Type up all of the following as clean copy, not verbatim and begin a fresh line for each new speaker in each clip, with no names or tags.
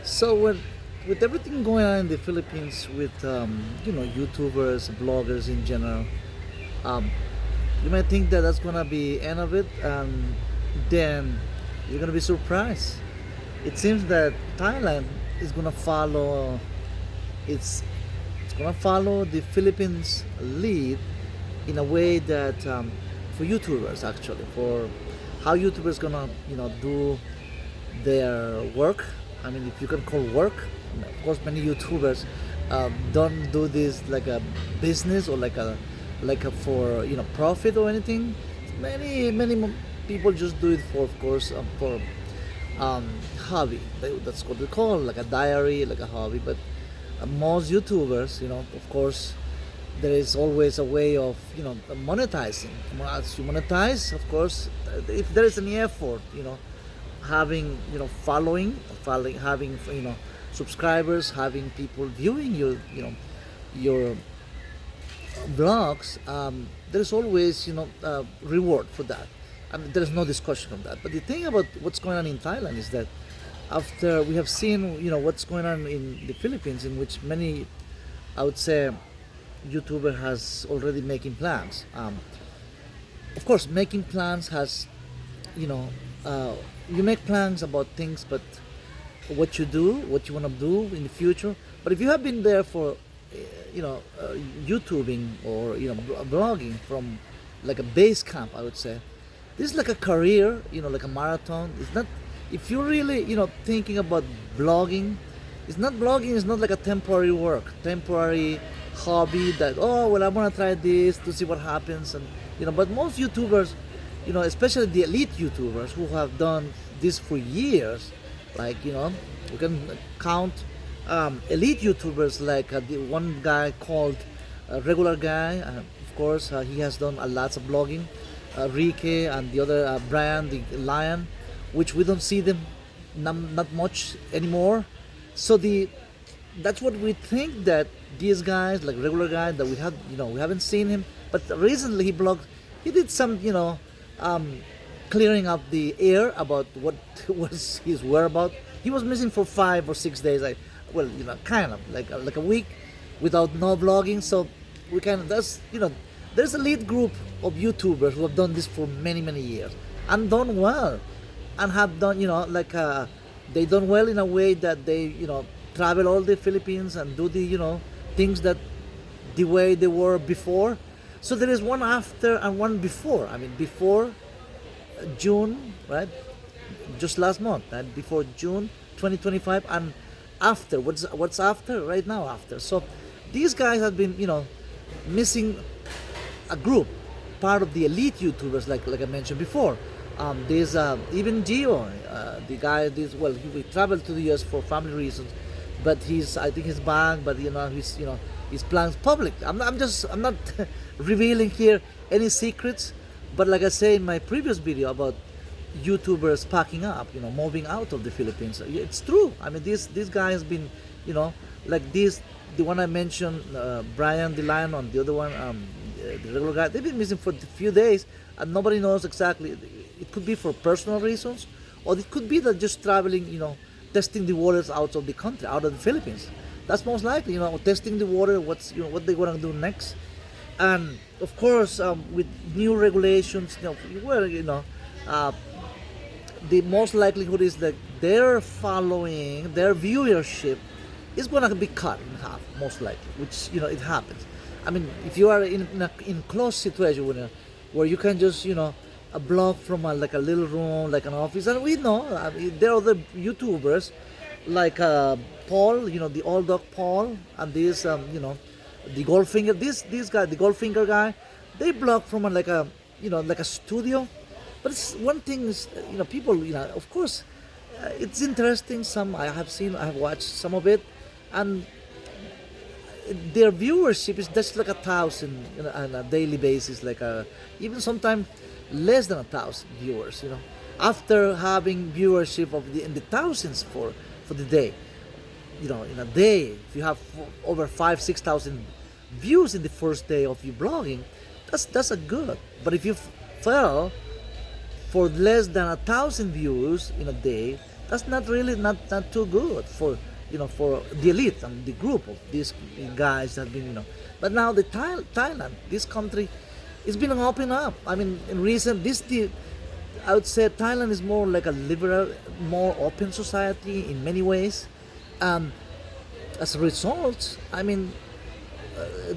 So with everything going on in the Philippines, with YouTubers, bloggers in general, um, you might think that that's gonna be end of it, and then you're gonna be surprised. It seems that Thailand is gonna follow. It's it's gonna follow the Philippines lead in a way that for YouTubers, actually, for how YouTubers gonna do their work. I mean, if you can call work. Of course, many YouTubers don't do this like a business or like a for profit or anything. Many people just do it for, of course, for hobby. That's what they call like a diary, like a hobby. But most YouTubers, of course, there is always a way of monetizing. As you monetize, of course, if there is any effort, having following, having subscribers, having people viewing your vlogs, there's always reward for that. I mean, there's no discussion of that. But the thing about what's going on in Thailand is that after we have seen what's going on in the Philippines, in which many, I would say, YouTuber has already making plans. Of course, making plans has you know you make plans about things, but what you do, what you want to do in the future. But if you have been there for YouTubing or blogging from like a base camp, I would say this is like a career, like a marathon. It's not, if you're really thinking about blogging, it's not, blogging is not like a temporary work, temporary hobby that, oh well, I want to try this to see what happens. And but most YouTubers, especially the elite YouTubers who have done this for years, like you can count elite YouTubers like the one guy called Regular Guy. Of course, he has done a lots of blogging. Rike and the other Brian the Lion, which we don't see them not much anymore. So that's what we think, that these guys like Regular Guy, that we haven't seen him, but recently he did some clearing up the air about what was his whereabouts. He was missing for 5 or 6 days. Well, kind of like a week without no vlogging. So we kind of, there's a lead group of YouTubers who have done this for many years and done well, and have done they done well in a way that they travel all the Philippines and do the things that the way they were before. So there is one after and one before. I mean, before June, right? Just last month, right? Before June 2025, and after, what's after right now, after. So these guys have been missing a group, part of the elite YouTubers, like I mentioned before. There's even Gio, the guy. He traveled to the US for family reasons, but I think he's back. But his plans public. I'm not revealing here any secrets. But like I say in my previous video about YouTubers packing up, moving out of the Philippines, it's true. I mean, this guy has been, like this, the one I mentioned, Brian the Lion, on the other one, the Regular Guy. They've been missing for a few days, and nobody knows exactly. It could be for personal reasons, or it could be that just traveling, testing the waters out of the country, out of the Philippines. That's most likely, testing the water. What they gonna do next. And of course, with new regulations, uh, the most likelihood is that their following, their viewership, is going to be cut in half, most likely. Which it happens. I mean, if you are in close situation where you can just a blog from like a little room, like an office, and we know, I mean, there are other YouTubers like Paul, the old dog Paul, and this the Goldfinger, this guy, the Goldfinger guy, they blog from like a studio. But it's one thing is, people, of course, it's interesting. I have watched some of it, and their viewership is just like 1,000 on a daily basis, even sometimes less than 1,000 viewers. After having viewership in the thousands for the day. In a day, if you have over 5,000-6,000 views in the first day of your blogging, that's a good. But if you fell for less than 1,000 views in a day, That's not really not too good for for the elite and the group of these guys that have been. But now the Thailand, this country, it's been open up. I mean, in recent this the I would say Thailand is more like a liberal, more open society in many ways. Um, as a result, I mean,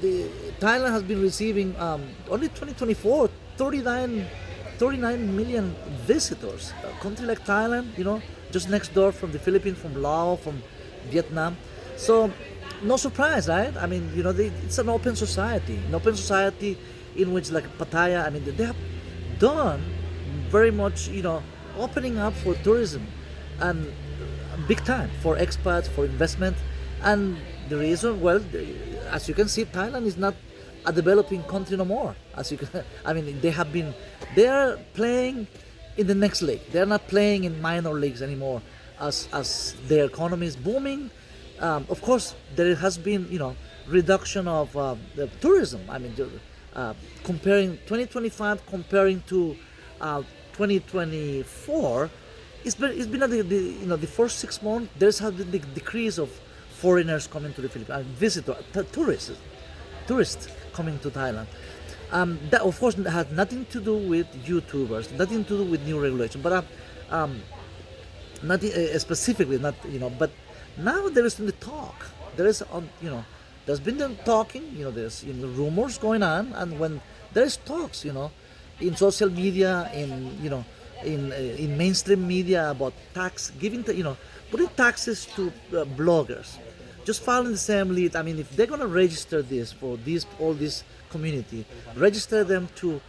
the Thailand has been receiving only 2024 39 million visitors. A country like Thailand, just next door from the Philippines, from Laos, from Vietnam. So no surprise, right? I mean, it's an open society in which like Pattaya. I mean, they have done very much, opening up for tourism and big time for expats, for investment. And the reason, well, as you can see, Thailand is not a developing country no more. As you can, I mean, they are playing in the next league. They are not playing in minor leagues anymore. As their economy is booming, of course, there has been, reduction of the tourism. I mean, comparing 2025 comparing to 2024, it's been the first 6 months there's has been the decrease of foreigners coming to the Philippines, tourists coming to Thailand. That of course has nothing to do with YouTubers, nothing to do with new regulation, but nothing specifically, not but now there is the talk. There is there's been the talking. There's rumors going on, and when there's talks, in social media, in mainstream media about tax giving, putting taxes to bloggers, just following the same lead. I mean, if they're gonna register this for all this community, register them so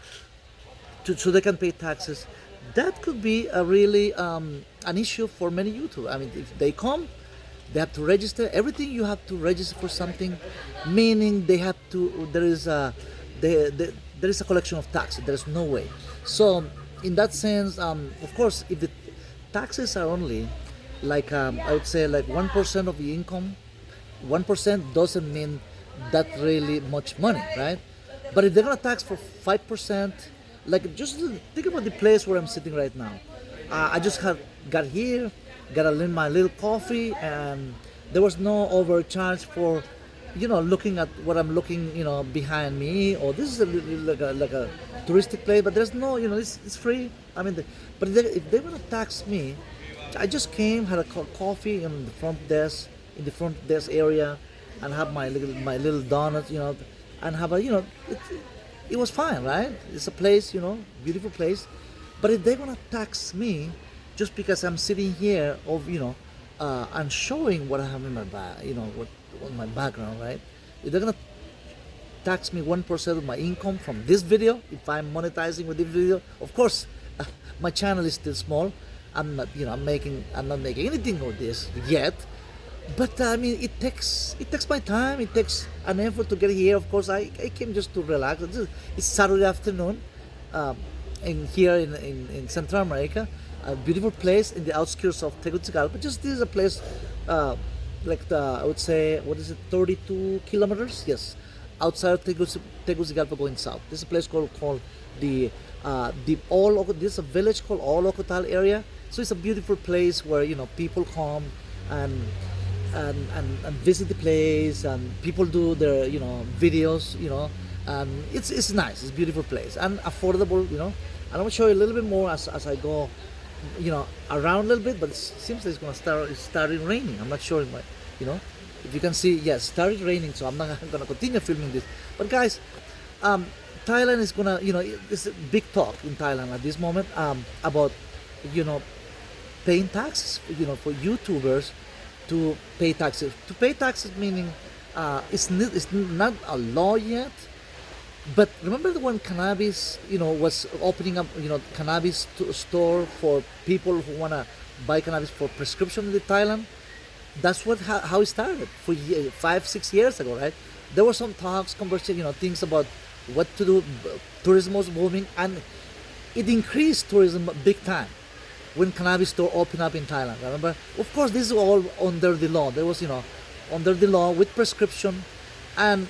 they can pay taxes. That could be a really an issue for many YouTubers. I mean, if they come, they have to register. Everything you have to register for something, meaning they have to. There is a collection of taxes. There is no way. So in that sense, of course, if the taxes are only like I would say like 1% of the income, 1% doesn't mean that really much money, right? But if they're gonna tax for 5%, like just think about the place where I'm sitting right now. I just got here, my little coffee, and there was no overcharge for, looking at what I'm looking, behind me. Or this is like a touristic place, but there's no, it's free. I mean, but if they want to tax me, I just came, had a coffee in the front desk area, and have my little donuts, and have it was fine, right? It's a place, beautiful place. But if they're gonna tax me just because I'm sitting here and showing what I have in my what on my background, right? If they're gonna tax me 1% of my income from this video, if I'm monetizing with this video, of course, my channel is still small. I'm not making anything of this yet. But I mean, it takes my time. It takes an effort to get here. Of course, I came just to relax. It's Saturday afternoon, here in Central America, a beautiful place in the outskirts of Tegucigalpa. Just this is a place, I would say, what is it, 32 kilometers? Yes, outside of Tegucigalpa going south. This is a place called the this is a village called Olocotal area. So it's a beautiful place where people come and visit the place, and people do their videos, and it's nice. It's a beautiful place and affordable, and I'm gonna show you a little bit more as I go around a little bit. But it seems like it's started raining. I'm not sure if you can see. Yes, started raining, so I'm not gonna continue filming this. But guys, Thailand is gonna it's a big talk in Thailand at this moment about paying taxes for YouTubers to pay taxes. To pay taxes meaning it's not a law yet. But remember when cannabis, was opening up, cannabis store for people who wanna buy cannabis for prescription in Thailand? That's how it started for 5-6 years ago, right? There were some talks, conversation, things about what to do. Tourism was booming, and it increased tourism big time when cannabis store opened up in Thailand. Remember, of course, this is all under the law. There was, under the law with prescription, and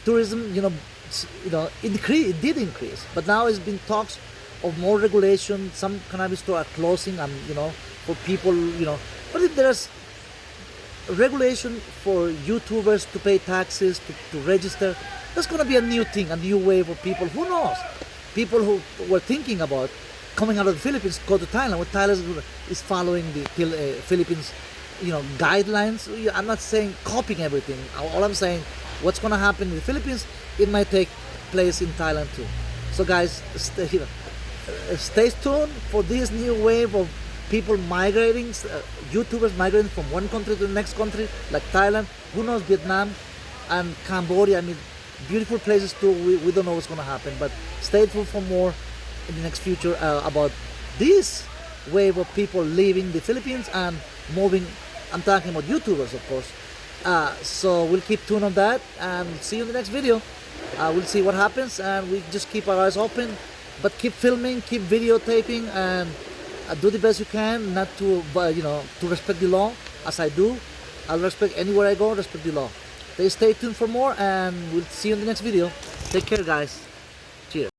tourism, it did increase. But now it's been talks of more regulation. Some cannabis stores are closing, and for people, but if there's regulation for YouTubers to pay taxes, to register, that's going to be a new thing, a new way for people. Who knows? People who were thinking about coming out of the Philippines go to Thailand. What Thailand is following the Philippines, guidelines. I'm not saying copying everything. All I'm saying, what's going to happen in the Philippines, it might take place in Thailand too. So guys, stay tuned for this new wave of people migrating, YouTubers migrating from one country to the next country, like Thailand, who knows, Vietnam and Cambodia. I mean, beautiful places too. We don't know what's going to happen, but stay tuned for more in the next future about this wave of people leaving the Philippines and moving. I'm talking about YouTubers, of course. So we'll keep tuned on that, and see you in the next video. We'll see what happens, and we just keep our eyes open, but keep filming, keep videotaping, and do the best you can not to, to respect the law, as I do. I'll respect anywhere I go, respect the law. Stay tuned for more, and we'll see you in the next video. Take care, guys. Cheers.